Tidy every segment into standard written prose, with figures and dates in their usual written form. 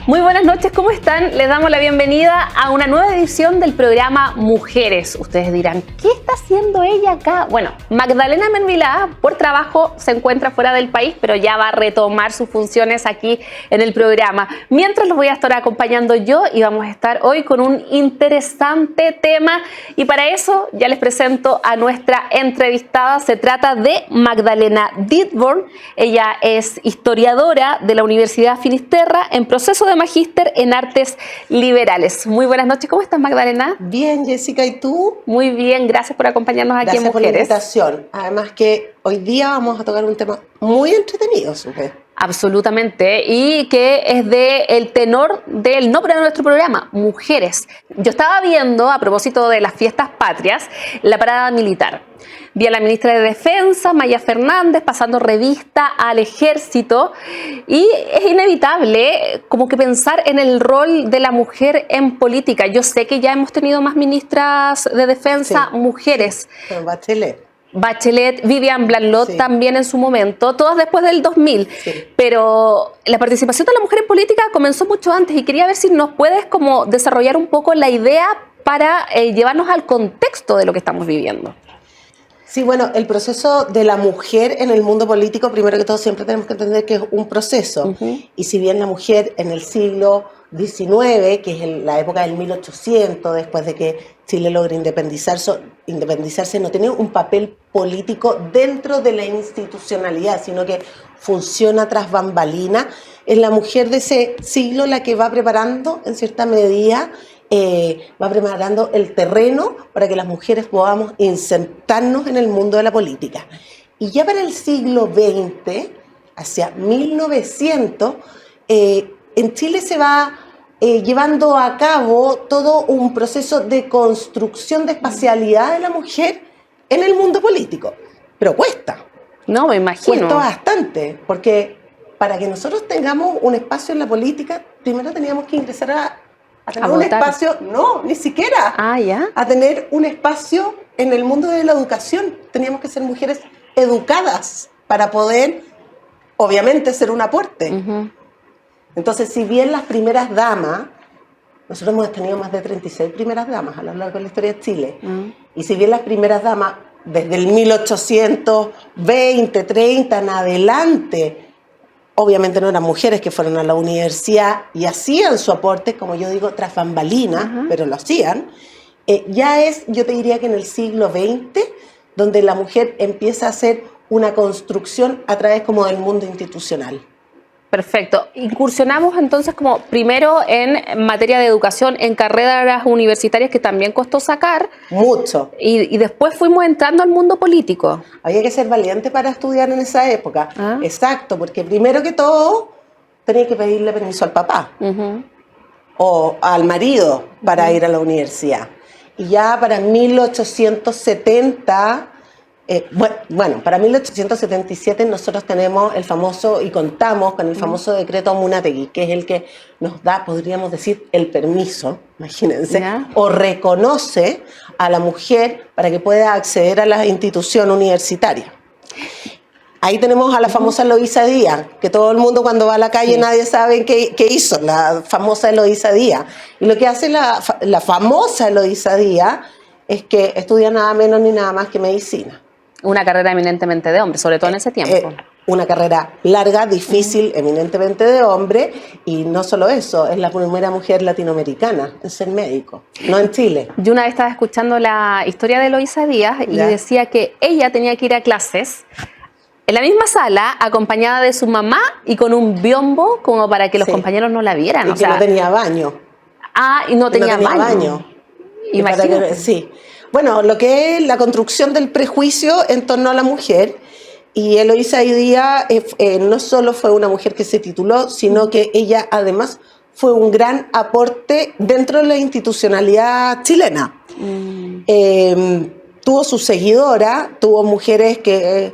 Muy buenas noches, ¿cómo están? Les damos la bienvenida a una nueva edición del programa Mujeres. Ustedes dirán, ¿qué está haciendo ella acá? Bueno, Magdalena Menvilá, por trabajo, se encuentra fuera del país, pero ya va a retomar sus funciones aquí en el programa. Mientras los voy a estar acompañando yo y vamos a estar hoy con un interesante tema. Y para eso ya les presento a nuestra entrevistada. Se trata de Magdalena Dittborn. Ella es historiadora de la Universidad Finisterra en proceso de magíster en artes liberales. Muy buenas noches, ¿cómo estás, Magdalena? Bien, Jessica, ¿y tú? Muy bien, gracias por acompañarnos aquí en Mujeres. Gracias por la invitación. Además que hoy día vamos a tocar un tema muy entretenido, supe. Absolutamente, y que es el tenor del nombre de nuestro programa, Mujeres. Yo estaba viendo, a propósito de las fiestas patrias, la parada militar. Vi a la ministra de Defensa, Maya Fernández, pasando revista al ejército, y es inevitable como que pensar en el rol de la mujer en política. Yo sé que ya hemos tenido más ministras de Defensa, mujeres. Sí, Bachelet, Vivian Blanlot, sí, también en su momento, todas después del 2000, sí. Pero la participación de la mujer en política comenzó mucho antes y quería ver si nos puedes como desarrollar un poco la idea para llevarnos al contexto de lo que estamos viviendo. Sí, bueno, el proceso de la mujer en el mundo político, primero que todo, siempre tenemos que entender que es un proceso. Y si bien la mujer en el siglo XIX, que es la época del 1800, después de que Chile logra independizarse, no tenía un papel político dentro de la institucionalidad, sino que funciona tras bambalina, es la mujer de ese siglo la que va preparando, en cierta medida, va preparando el terreno para que las mujeres podamos insertarnos en el mundo de la política. Y ya para el siglo XX, hacia 1900, en Chile se va llevando a cabo todo un proceso de construcción de espacialidad de la mujer en el mundo político. Pero cuesta. No, me imagino. Cuesta bastante, porque para que nosotros tengamos un espacio en la política, primero teníamos que ingresar a tener un espacio, no, ni siquiera, a tener un espacio en el mundo de la educación. Teníamos que ser mujeres educadas para poder, obviamente, ser un aporte. Entonces, si bien las primeras damas, nosotros hemos tenido más de 36 primeras damas a lo largo de la historia de Chile, y si bien las primeras damas, desde el 1820, 30 en adelante, obviamente no eran mujeres que fueron a la universidad y hacían su aporte, como yo digo, tras bambalinas, pero lo hacían. Ya es, yo te diría que en el siglo XX, donde la mujer empieza a hacer una construcción a través como del mundo institucional. Perfecto. Incursionamos entonces como primero en materia de educación, en carreras universitarias que también costó sacar. Mucho. Y después fuimos entrando al mundo político. Había que ser valiente para estudiar en esa época. Exacto, porque primero que todo tenía que pedirle permiso al papá o al marido para ir a la universidad. Y ya para 1870... Bueno, para 1877 nosotros tenemos el famoso, y contamos con el famoso decreto Munátegui, que es el que nos da, podríamos decir, el permiso, imagínense, o reconoce a la mujer para que pueda acceder a la institución universitaria. Ahí tenemos a la famosa Eloísa Díaz, que todo el mundo cuando va a la calle nadie sabe qué hizo, la famosa Eloísa Díaz. Y lo que hace la famosa Eloísa Díaz es que estudia nada menos ni nada más que medicina. Una carrera eminentemente de hombre, sobre todo en ese tiempo. Una carrera larga, difícil, eminentemente de hombre, y no solo eso, es la primera mujer latinoamericana en ser médico, no en Chile. Yo una vez estaba escuchando la historia de Eloísa Díaz y decía que ella tenía que ir a clases en la misma sala, acompañada de su mamá y con un biombo como para que los compañeros no la vieran. Y que no tenía baño. Y no tenía baño. Imagínate. Sí. Bueno, lo que es la construcción del prejuicio en torno a la mujer, y Eloísa Díaz no solo fue una mujer que se tituló, sino que ella además fue un gran aporte dentro de la institucionalidad chilena. Tuvo su seguidora, tuvo mujeres que...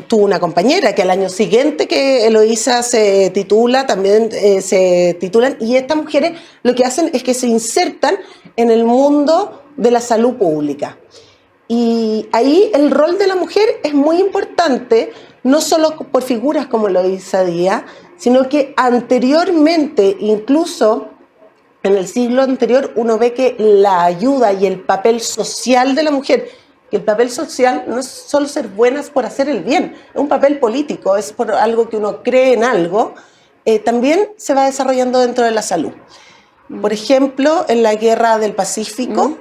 tuvo una compañera que al año siguiente que Eloísa se titula, también se titulan, y estas mujeres lo que hacen es que se insertan en el mundo de la salud pública. Y ahí el rol de la mujer es muy importante, no solo por figuras como Eloísa Díaz, sino que anteriormente, incluso en el siglo anterior, uno ve que la ayuda y el papel social de la mujer, que el papel social no es solo ser buenas por hacer el bien, es un papel político, es por algo que uno cree en algo, también se va desarrollando dentro de la salud. Por ejemplo, en la Guerra del Pacífico,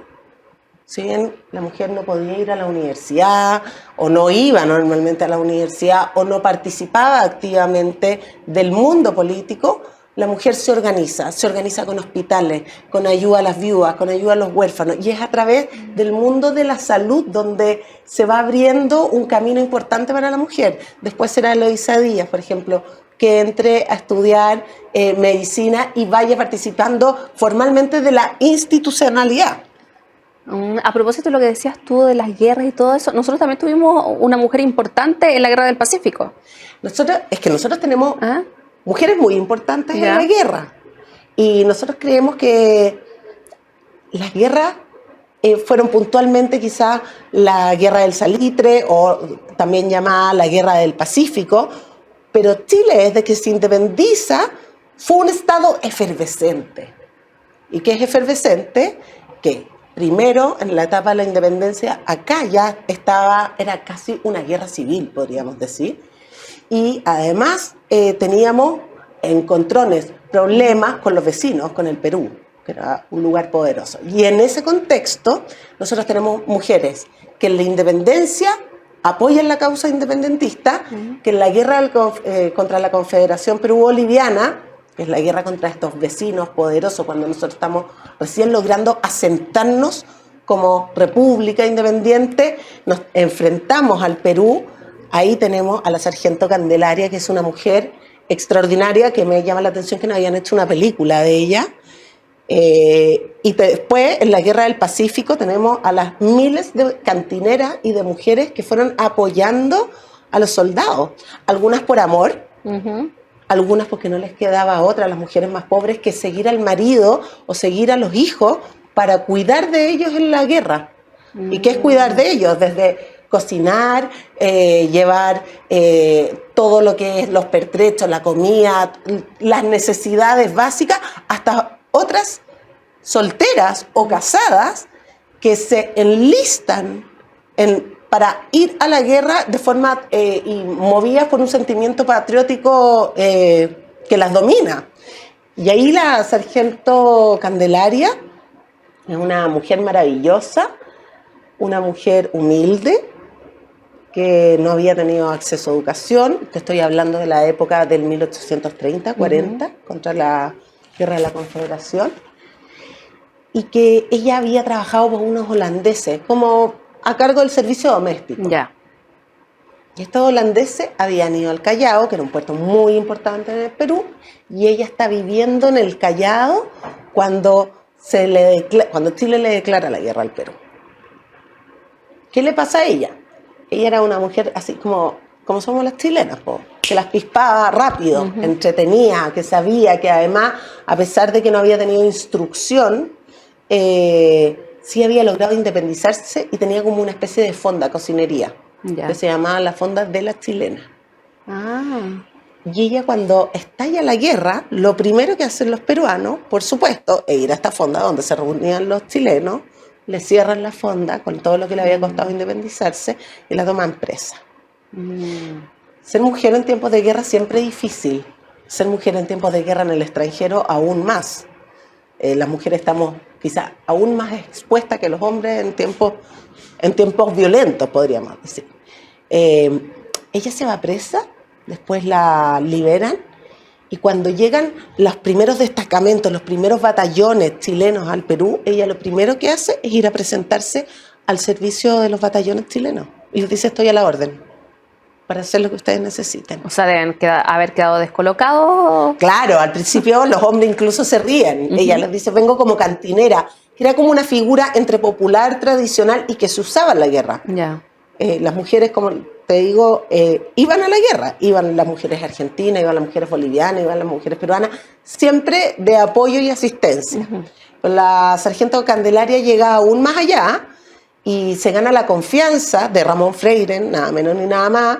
si bien la mujer no podía ir a la universidad, o no iba normalmente a la universidad, o no participaba activamente del mundo político, la mujer se organiza con hospitales, con ayuda a las viudas, con ayuda a los huérfanos, y es a través del mundo de la salud donde se va abriendo un camino importante para la mujer. Después será Eloísa Díaz, por ejemplo, que entre a estudiar medicina y vaya participando formalmente de la institucionalidad. A propósito de lo que decías tú de las guerras y todo eso, nosotros también tuvimos una mujer importante en la Guerra del Pacífico. Nosotros tenemos mujeres muy importantes en la guerra, y nosotros creemos que las guerras fueron puntualmente quizás la Guerra del Salitre, o también llamada la Guerra del Pacífico, pero Chile, desde que se independiza, fue un estado efervescente. ¿Y qué es efervescente? Que primero, en la etapa de la independencia, acá ya era casi una guerra civil, podríamos decir. Y además teníamos encontrones, problemas con los vecinos, con el Perú, que era un lugar poderoso. Y en ese contexto, nosotros tenemos mujeres que en la independencia apoyan la causa independentista, que en la guerra contra la Confederación Perú-Boliviana, que es la guerra contra estos vecinos poderosos, cuando nosotros estamos recién logrando asentarnos como república independiente, nos enfrentamos al Perú. Ahí tenemos a la sargento Candelaria, que es una mujer extraordinaria, que me llama la atención que no hayan hecho una película de ella. Y después, en la Guerra del Pacífico, tenemos a las miles de cantineras y de mujeres que fueron apoyando a los soldados. Algunas por amor, algunas porque no les quedaba otra, a las mujeres más pobres, que seguir al marido o seguir a los hijos para cuidar de ellos en la guerra. ¿Y qué es cuidar de ellos? Desde cocinar, llevar todo lo que es los pertrechos, la comida, las necesidades básicas, hasta otras solteras o casadas que se enlistan para ir a la guerra de forma y movidas por un sentimiento patriótico que las domina. Y ahí la sargento Candelaria es una mujer maravillosa, una mujer humilde, que no había tenido acceso a educación. Te estoy hablando de la época del 1830, 40, contra la Guerra de la Confederación, y que ella había trabajado con unos holandeses como a cargo del servicio doméstico. Y estos holandeses habían ido al Callao, que era un puerto muy importante en el Perú, y ella está viviendo en el Callao cuando Chile le declara la guerra al Perú. ¿Qué le pasa a ella? Ella era una mujer así como somos las chilenas, que las pispaba rápido, entretenía, que sabía, que además, a pesar de que no había tenido instrucción, sí había logrado independizarse y tenía como una especie de fonda, cocinería, que se llamaba la Fonda de las Chilenas. Y ella, cuando estalla la guerra, lo primero que hacen los peruanos, por supuesto, es ir a esta fonda donde se reunían los chilenos, le cierran la fonda con todo lo que le había costado independizarse y la toman presa. Ser mujer en tiempos de guerra siempre es difícil. Ser mujer en tiempos de guerra en el extranjero aún más. Las mujeres estamos quizás aún más expuestas que los hombres en tiempos violentos, podríamos decir. Ella se va presa, después la liberan, y cuando llegan los primeros destacamentos, los primeros batallones chilenos al Perú, ella lo primero que hace es ir a presentarse al servicio de los batallones chilenos. Y les dice: estoy a la orden para hacer lo que ustedes necesiten. O sea, deben haber quedado descolocados. Claro, al principio los hombres incluso se ríen. Ella les dice: vengo como cantinera, que era como una figura entre popular, tradicional y que se usaba en la guerra. Las mujeres, como te digo, iban a la guerra. Iban las mujeres argentinas, iban las mujeres bolivianas, iban las mujeres peruanas, siempre de apoyo y asistencia. La sargento Candelaria llega aún más allá y se gana la confianza de Ramón Freire, nada menos ni nada más,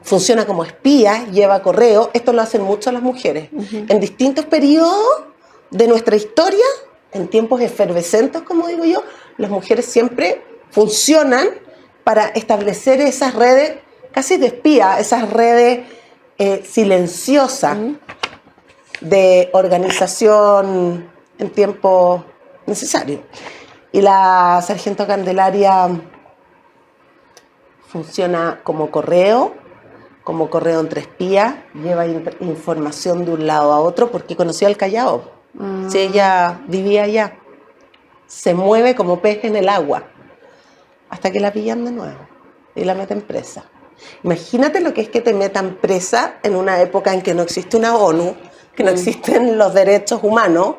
funciona como espía, lleva correo. Esto lo hacen mucho las mujeres. En distintos periodos de nuestra historia, en tiempos efervescentes, como digo yo, las mujeres siempre funcionan para establecer esas redes casi de espía, esas redes silenciosas de organización en tiempo necesario. Y la sargento Candelaria funciona como correo entre espías, lleva información de un lado a otro porque conoció al Callao. Si ella vivía allá, se mueve como pez en el agua hasta que la pillan de nuevo y la meten presa. Imagínate lo que es que te metan presa en una época en que no existe una ONU, que no existen los derechos humanos,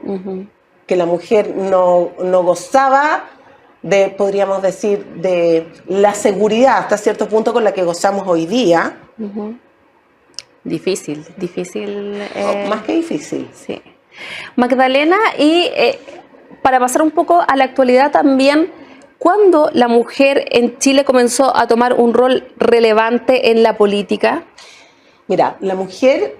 que la mujer no gozaba de, podríamos decir, de la seguridad hasta cierto punto con la que gozamos hoy día. Difícil. Más que difícil. Sí. Magdalena, y para pasar un poco a la actualidad también, ¿cuándo la mujer en Chile comenzó a tomar un rol relevante en la política? Mira, la mujer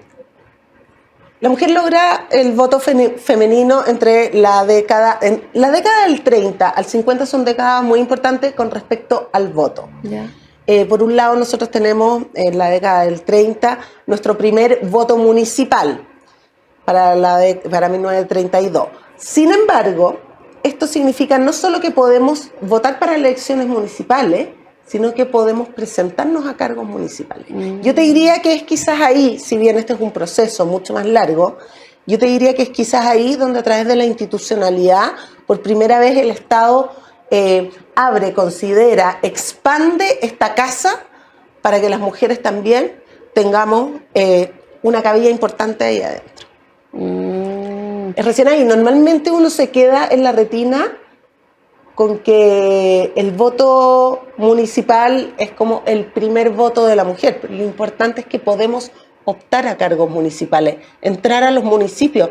logra el voto femenino entre la década del 30 al 50, son décadas muy importantes con respecto al voto. Yeah. Por un lado, nosotros tenemos en la década del 30 nuestro primer voto municipal para 1932. Sin embargo, esto significa no solo que podemos votar para elecciones municipales, sino que podemos presentarnos a cargos municipales. Yo te diría que es quizás ahí, si bien este es un proceso mucho más largo, yo te diría que es quizás ahí donde a través de la institucionalidad, por primera vez el Estado abre, considera, expande esta casa para que las mujeres también tengamos una cabida importante ahí adentro. Es recién ahí. Normalmente uno se queda en la retina con que el voto municipal es como el primer voto de la mujer, pero lo importante es que podemos optar a cargos municipales, entrar a los municipios,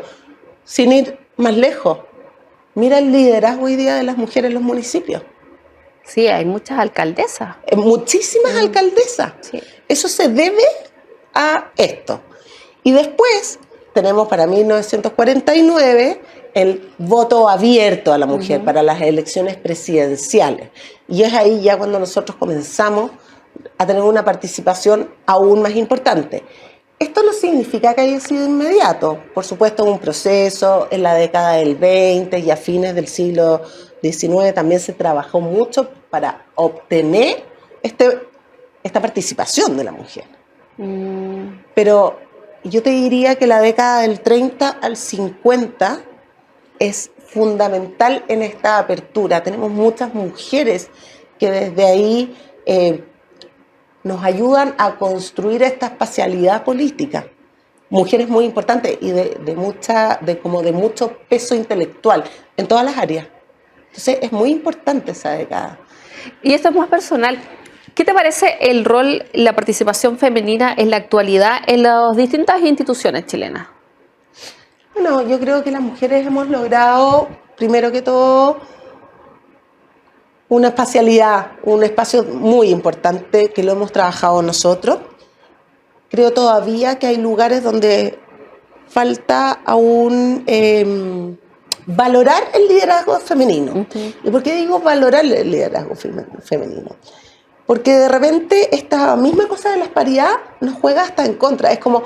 sin ir más lejos. Mira el liderazgo hoy día de las mujeres en los municipios. Sí, hay muchas alcaldesas. Muchísimas alcaldesas. Sí. Eso se debe a esto. Y después tenemos para 1949 el voto abierto a la mujer para las elecciones presidenciales. Y es ahí ya cuando nosotros comenzamos a tener una participación aún más importante. Esto no significa que haya sido inmediato. Por supuesto, un proceso en la década del 20 y a fines del siglo XIX también se trabajó mucho para obtener esta participación de la mujer. Pero yo te diría que la década del 30 al 50 es fundamental en esta apertura. Tenemos muchas mujeres que desde ahí nos ayudan a construir esta espacialidad política. Mujeres muy importantes y de mucho peso intelectual en todas las áreas. Entonces es muy importante esa década. Y esto es más personal. ¿Qué te parece el rol, la participación femenina en la actualidad en las distintas instituciones chilenas? Bueno, yo creo que las mujeres hemos logrado, primero que todo, una espacialidad, un espacio muy importante que lo hemos trabajado nosotros. Creo todavía que hay lugares donde falta aún valorar el liderazgo femenino. ¿Y por qué digo valorar el liderazgo femenino? Porque de repente esta misma cosa de la paridad nos juega hasta en contra. Es como,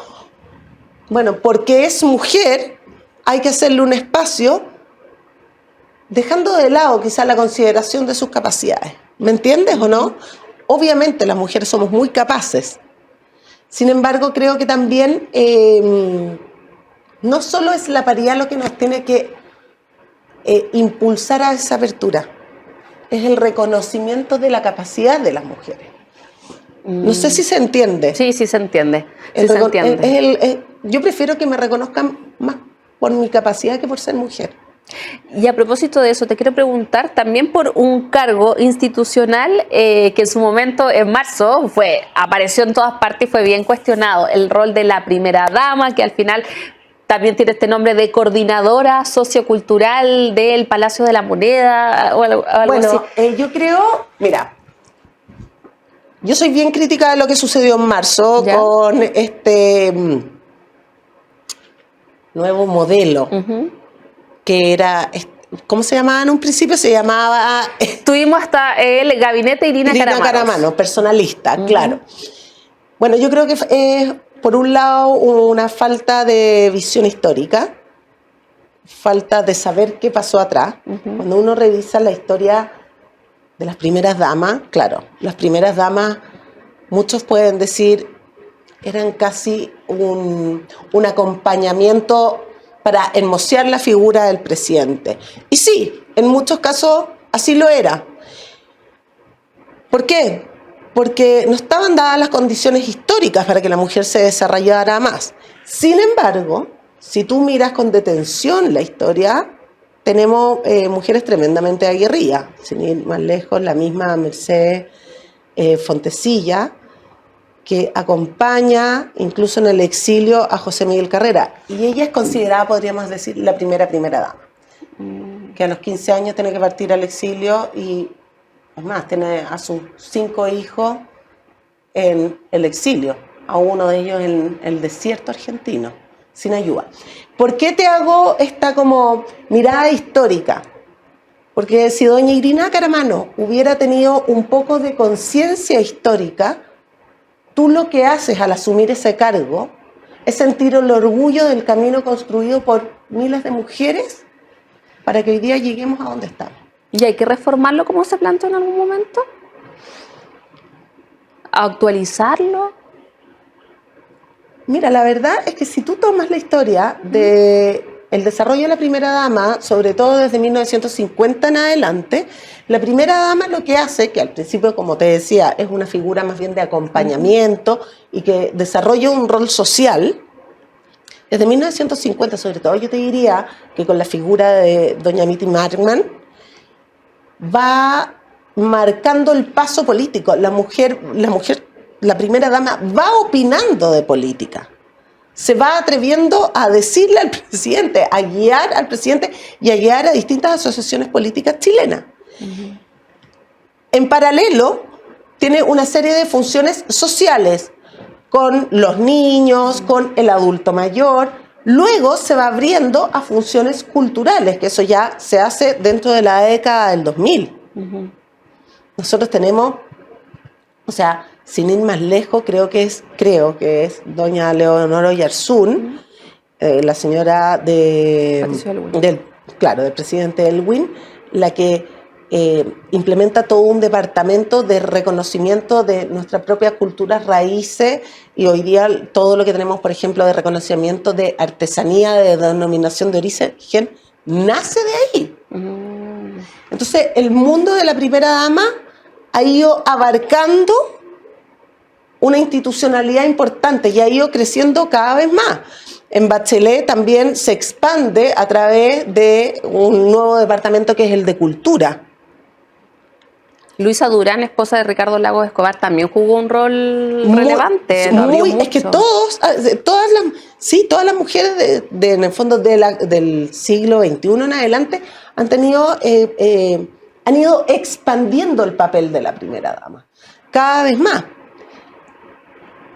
bueno, porque es mujer, hay que hacerle un espacio dejando de lado quizá la consideración de sus capacidades. ¿Me entiendes o no? Obviamente las mujeres somos muy capaces. Sin embargo, creo que también no solo es la paridad lo que nos tiene que impulsar a esa apertura, es el reconocimiento de la capacidad de las mujeres. No sé si se entiende. Sí, sí se entiende. Sí se entiende. Yo prefiero que me reconozcan más por mi capacidad que por ser mujer. Y a propósito de eso, te quiero preguntar también por un cargo institucional que en su momento, en marzo, apareció en todas partes y fue bien cuestionado. El rol de la primera dama, que al final también tiene este nombre de coordinadora sociocultural del Palacio de la Moneda o algo así. Yo creo, mira, Yo soy bien crítica de lo que sucedió en marzo ¿Ya? con este nuevo modelo que era, ¿cómo se llamaba en un principio? Se llamaba Tuvimos hasta el gabinete Irina Caramanos. personalista, claro. Bueno, yo creo que es, por un lado, una falta de visión histórica, falta de saber qué pasó atrás. Cuando uno revisa la historia de las primeras damas, claro, las primeras damas, muchos pueden decir, eran casi un acompañamiento para hermosear la figura del presidente. Y sí, en muchos casos así lo era. ¿Por qué? Porque no estaban dadas las condiciones históricas para que la mujer se desarrollara más. Sin embargo, si tú miras con detención la historia, tenemos mujeres tremendamente aguerridas. Sin ir más lejos, la misma Mercedes Fontecilla, que acompaña incluso en el exilio a José Miguel Carrera. Y ella es considerada, podríamos decir, la primera dama. Que a los 15 años tiene que partir al exilio y, es más, tiene a sus 5 hijos en el exilio, a uno de ellos en el desierto argentino, sin ayuda. ¿Por qué te hago esta como mirada histórica? Porque si doña Irina Caramanos hubiera tenido un poco de conciencia histórica, tú lo que haces al asumir ese cargo es sentir el orgullo del camino construido por miles de mujeres para que hoy día lleguemos a donde estamos. ¿Y hay que reformarlo como se planteó en algún momento? ¿Actualizarlo? Mira, la verdad es que si tú tomas la historia del desarrollo de la primera dama, sobre todo desde 1950 en adelante, la primera dama lo que hace, que al principio, como te decía, es una figura más bien de acompañamiento y que desarrolla un rol social, desde 1950 sobre todo, yo te diría que con la figura de doña Mitty Markman va marcando el paso político. La mujer, la primera dama va opinando de política. Se va atreviendo a decirle al presidente, a guiar al presidente y a guiar a distintas asociaciones políticas chilenas. En paralelo, tiene una serie de funciones sociales con los niños, con el adulto mayor. Luego se va abriendo a funciones culturales, que eso ya se hace dentro de la década del 2000. Nosotros tenemos, o sea, sin ir más lejos, creo que es doña Leonora Oyarzún, la señora del presidente Elwin, la que implementa todo un departamento de reconocimiento de nuestras propias culturas raíces y hoy día todo lo que tenemos, por ejemplo, de reconocimiento de artesanía, de denominación de origen, nace de ahí. Entonces, el mundo de la primera dama ha ido abarcando una institucionalidad importante y ha ido creciendo cada vez más. En Bachelet también se expande a través de un nuevo departamento que es el de Cultura. Luisa Durán, esposa de Ricardo Lagos Escobar, también jugó un rol relevante. Es que todas las mujeres en el fondo del siglo XXI en adelante han ido expandiendo el papel de la primera dama cada vez más.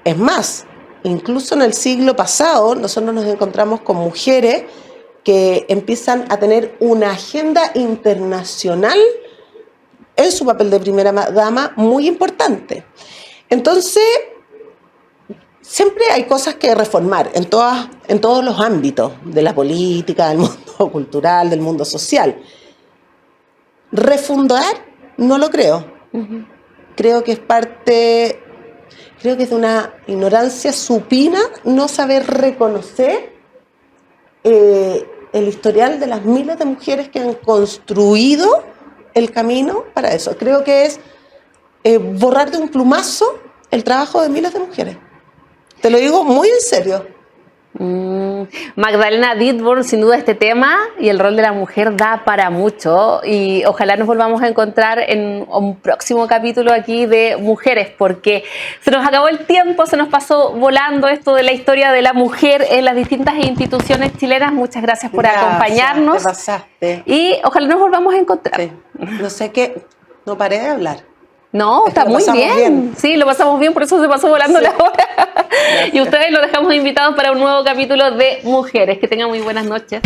Es más, incluso en el siglo pasado nosotros nos encontramos con mujeres que empiezan a tener una agenda internacional en su papel de primera dama muy importante. Entonces, siempre hay cosas que reformar en todos los ámbitos de la política, del mundo cultural, del mundo social. Refundar, no lo creo. Creo que es de una ignorancia supina no saber reconocer el historial de las miles de mujeres que han construido el camino para eso. Creo que es borrar de un plumazo el trabajo de miles de mujeres. Te lo digo muy en serio. Magdalena Dittborn, sin duda este tema y el rol de la mujer da para mucho y ojalá nos volvamos a encontrar en un próximo capítulo aquí de Mujeres, porque se nos acabó el tiempo, se nos pasó volando esto de la historia de la mujer en las distintas instituciones chilenas. Muchas gracias por acompañarnos. Te pasaste. Y ojalá nos volvamos a encontrar. Sí. No sé qué, no paré de hablar. No, está muy bien. Sí, lo pasamos bien, por eso se pasó volando la hora. Y ustedes los dejamos invitados para un nuevo capítulo de Mujeres. Que tengan muy buenas noches.